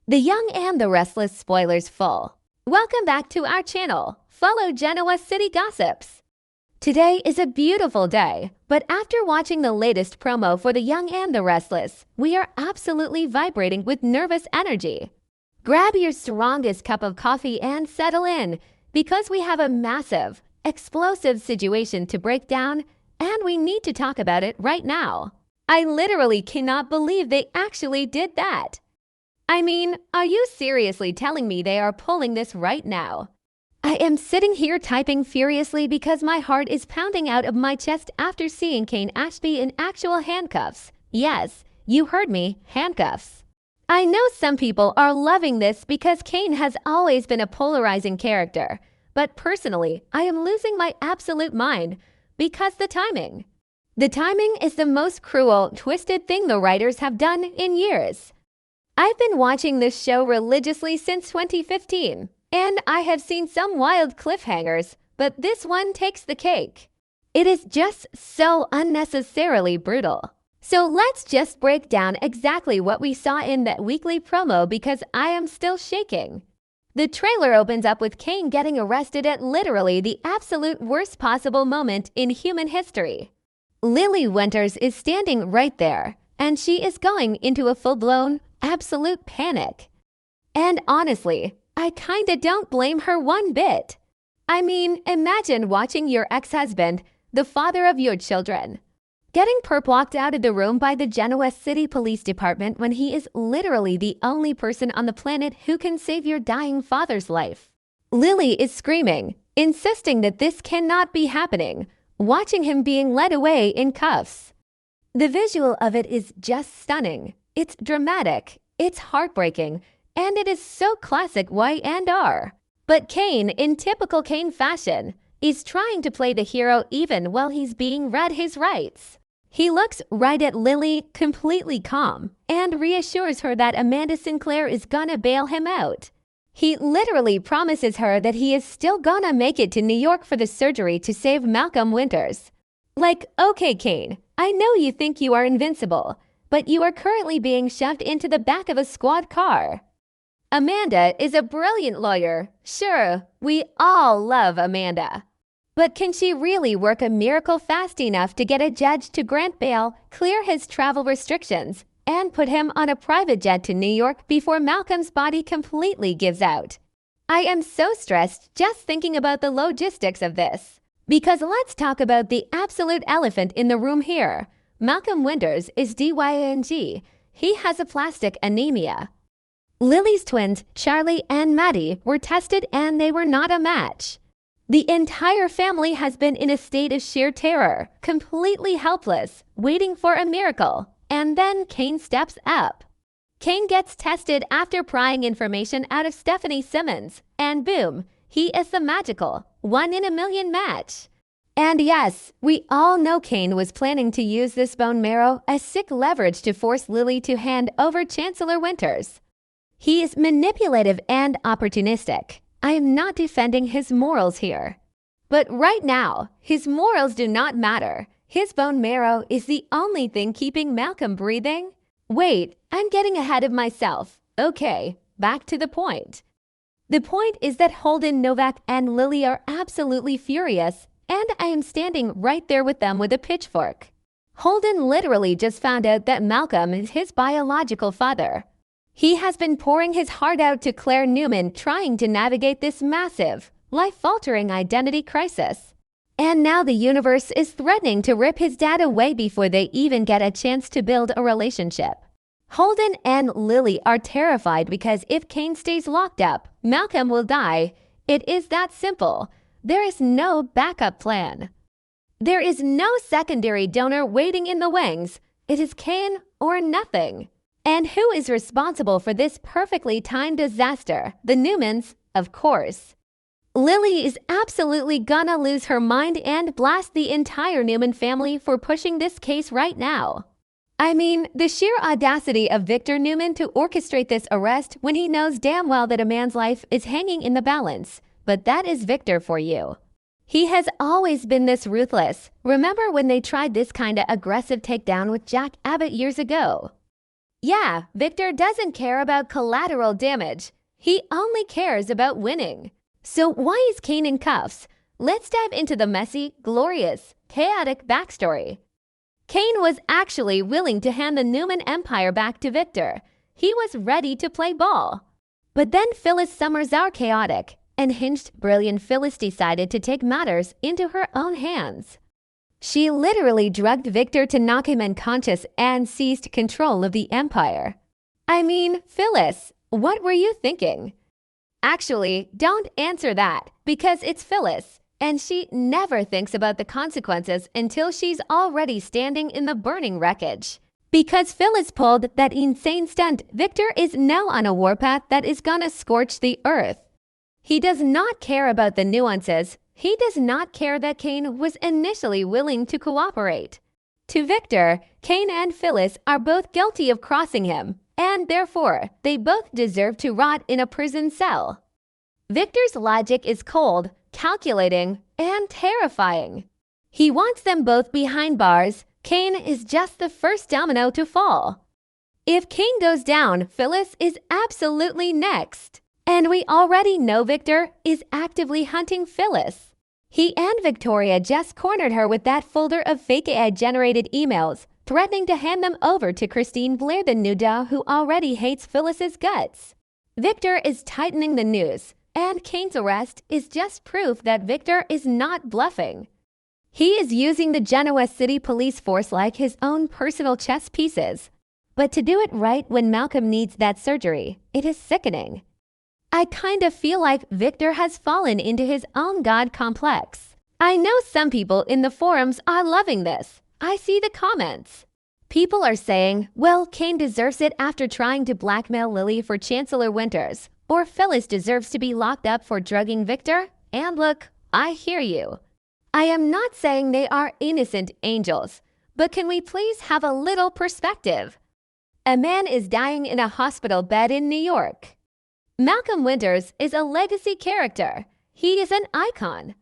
The Young and the Restless spoilers full. Welcome back to our channel. Follow Genoa City Gossips. Today is a beautiful day, but after watching the latest promo for The Young and the Restless, we are absolutely vibrating with nervous energy. Grab your strongest cup of coffee and settle in, because we have a massive, explosive situation to break down, and we need to talk about it right now. I literally cannot believe they actually did that. I mean, are you seriously telling me they are pulling this right now? I am sitting here typing furiously because my heart is pounding out of my chest after seeing Kane Ashby in actual handcuffs. Yes, you heard me, handcuffs. I know some people are loving this because Kane has always been a polarizing character, but personally, I am losing my absolute mind because the timing. The timing is the most cruel, twisted thing the writers have done in years. I've been watching this show religiously since 2015, and I have seen some wild cliffhangers, but this one takes the cake. It is just so unnecessarily brutal. So let's just break down exactly what we saw in that weekly promo because I am still shaking. The trailer opens up with Kane getting arrested at literally the absolute worst possible moment in human history. Lily Winters is standing right there, and she is going into a full-blown, absolute panic. And honestly, I kinda don't blame her one bit. I mean, imagine watching your ex-husband, the father of your children, getting perp-walked out of the room by the Genoa City Police Department when he is literally the only person on the planet who can save your dying father's life. Lily is screaming, insisting that this cannot be happening, watching him being led away in cuffs. The visual of it is just stunning. It's dramatic, it's heartbreaking, and it is so classic Y&R. But Kane, in typical Kane fashion, is trying to play the hero even while he's being read his rights. He looks right at Lily, completely calm, and reassures her that Amanda Sinclair is gonna bail him out. He literally promises her that he is still gonna make it to New York for the surgery to save Malcom Winters. Like, okay, Kane, I know you think you are invincible, but you are currently being shoved into the back of a squad car. Amanda is a brilliant lawyer. Sure, we all love Amanda. But can she really work a miracle fast enough to get a judge to grant bail, clear his travel restrictions, and put him on a private jet to New York before Malcolm's body completely gives out? I am so stressed just thinking about the logistics of this. Because let's talk about the absolute elephant in the room here. Malcom Winters is DYNG. He has aplastic anemia. Lily's twins, Charlie and Maddie, were tested and they were not a match. The entire family has been in a state of sheer terror, completely helpless, waiting for a miracle. And then Kane steps up. Kane gets tested after prying information out of Stephanie Simmons, and boom, he is the magical, 1 in a million match. And yes, we all know Kane was planning to use this bone marrow as sick leverage to force Lily to hand over Chancellor Winters. He is manipulative and opportunistic. I am not defending his morals here. But right now, his morals do not matter. His bone marrow is the only thing keeping Malcom breathing. Wait, I'm getting ahead of myself. Okay, back to the point. The point is that Holden, Novak, and Lily are absolutely furious, and I am standing right there with them with a pitchfork. Holden literally just found out that Malcom is his biological father. He has been pouring his heart out to Claire Newman trying to navigate this massive, life-altering identity crisis. And now the universe is threatening to rip his dad away before they even get a chance to build a relationship. Holden and Lily are terrified because if Kane stays locked up, Malcom will die. It is that simple. There is no backup plan. There is no secondary donor waiting in the wings. It is Kane or nothing. And who is responsible for this perfectly timed disaster? The Newmans, of course. Lily is absolutely gonna lose her mind and blast the entire Newman family for pushing this case right now. I mean, the sheer audacity of Victor Newman to orchestrate this arrest when he knows damn well that a man's life is hanging in the balance. But that is Victor for you. He has always been this ruthless. Remember when they tried this kinda aggressive takedown with Jack Abbott years ago? Yeah, Victor doesn't care about collateral damage. He only cares about winning. So why is Kane in cuffs? Let's dive into the messy, glorious, chaotic backstory. Kane was actually willing to hand the Newman Empire back to Victor. He was ready to play ball. But then Phyllis Summers, our chaotic, unhinged, brilliant Phyllis decided to take matters into her own hands. She literally drugged Victor to knock him unconscious and seized control of the Empire. I mean, Phyllis, what were you thinking? Actually, don't answer that, because it's Phyllis, and she never thinks about the consequences until she's already standing in the burning wreckage. Because Phyllis pulled that insane stunt, Victor is now on a warpath that is gonna scorch the earth. He does not care about the nuances. He does not care that Kane was initially willing to cooperate. To Victor, Kane and Phyllis are both guilty of crossing him, and therefore, they both deserve to rot in a prison cell. Victor's logic is cold, calculating, and terrifying. He wants them both behind bars. Kane is just the first domino to fall. If Kane goes down, Phyllis is absolutely next. And we already know Victor is actively hunting Phyllis. He and Victoria just cornered her with that folder of fake AI-generated emails, threatening to hand them over to Christine Blair, the nuda who already hates Phyllis's guts. Victor is tightening the noose, and Kane's arrest is just proof that Victor is not bluffing. He is using the Genoa City police force like his own personal chess pieces. But to do it right when Malcom needs that surgery, it is sickening. I kind of feel like Victor has fallen into his own god complex. I know some people in the forums are loving this. I see the comments. People are saying, well, Kane deserves it after trying to blackmail Lily for Chancellor Winters, or Phyllis deserves to be locked up for drugging Victor. And look, I hear you. I am not saying they are innocent angels, but can we please have a little perspective? A man is dying in a hospital bed in New York. Malcom Winters is a legacy character. He is an icon.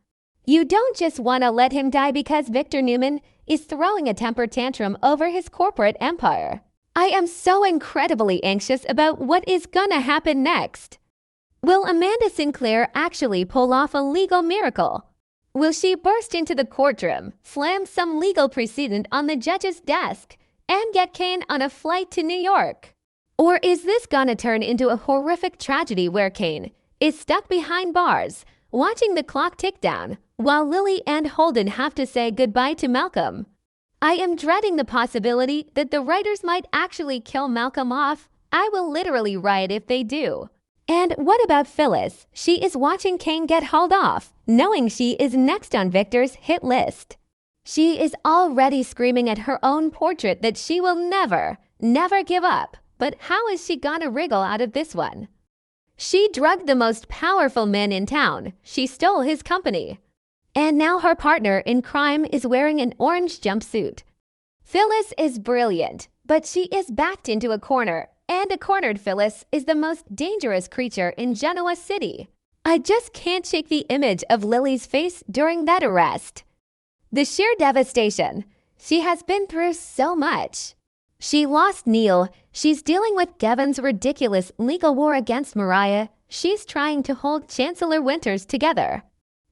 You don't just want to let him die because Victor Newman is throwing a temper tantrum over his corporate empire. I am so incredibly anxious about what is gonna happen next. Will Amanda Sinclair actually pull off a legal miracle? Will she burst into the courtroom, slam some legal precedent on the judge's desk, and get Kane on a flight to New York? Or is this gonna turn into a horrific tragedy where Kane is stuck behind bars, watching the clock tick down, while Lily and Holden have to say goodbye to Malcom? I am dreading the possibility that the writers might actually kill Malcom off. I will literally riot if they do. And what about Phyllis? She is watching Kane get hauled off, knowing she is next on Victor's hit list. She is already screaming at her own portrait that she will never give up. But how is she gonna wriggle out of this one? She drugged the most powerful man in town. She stole his company. And now her partner in crime is wearing an orange jumpsuit. Phyllis is brilliant, but she is backed into a corner, and a cornered Phyllis is the most dangerous creature in Genoa City. I just can't shake the image of Lily's face during that arrest. The sheer devastation. She has been through so much. She lost Neil. She's dealing with Gavin's ridiculous legal war against Mariah. She's trying to hold Chancellor Winters together.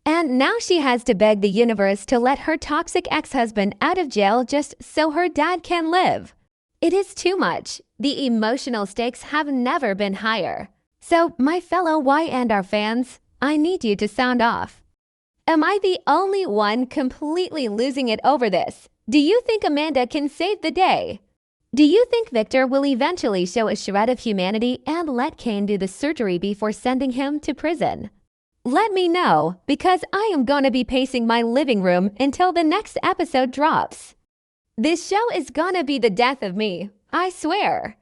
And now she has to beg the universe to let her toxic ex-husband out of jail just so her dad can live. It is too much. The emotional stakes have never been higher. So, my fellow Y&R fans, I need you to sound off. Am I the only one completely losing it over this? Do you think Amanda can save the day? Do you think Victor will eventually show a shred of humanity and let Kane do the surgery before sending him to prison? Let me know, because I am gonna be pacing my living room until the next episode drops. This show is gonna be the death of me, I swear.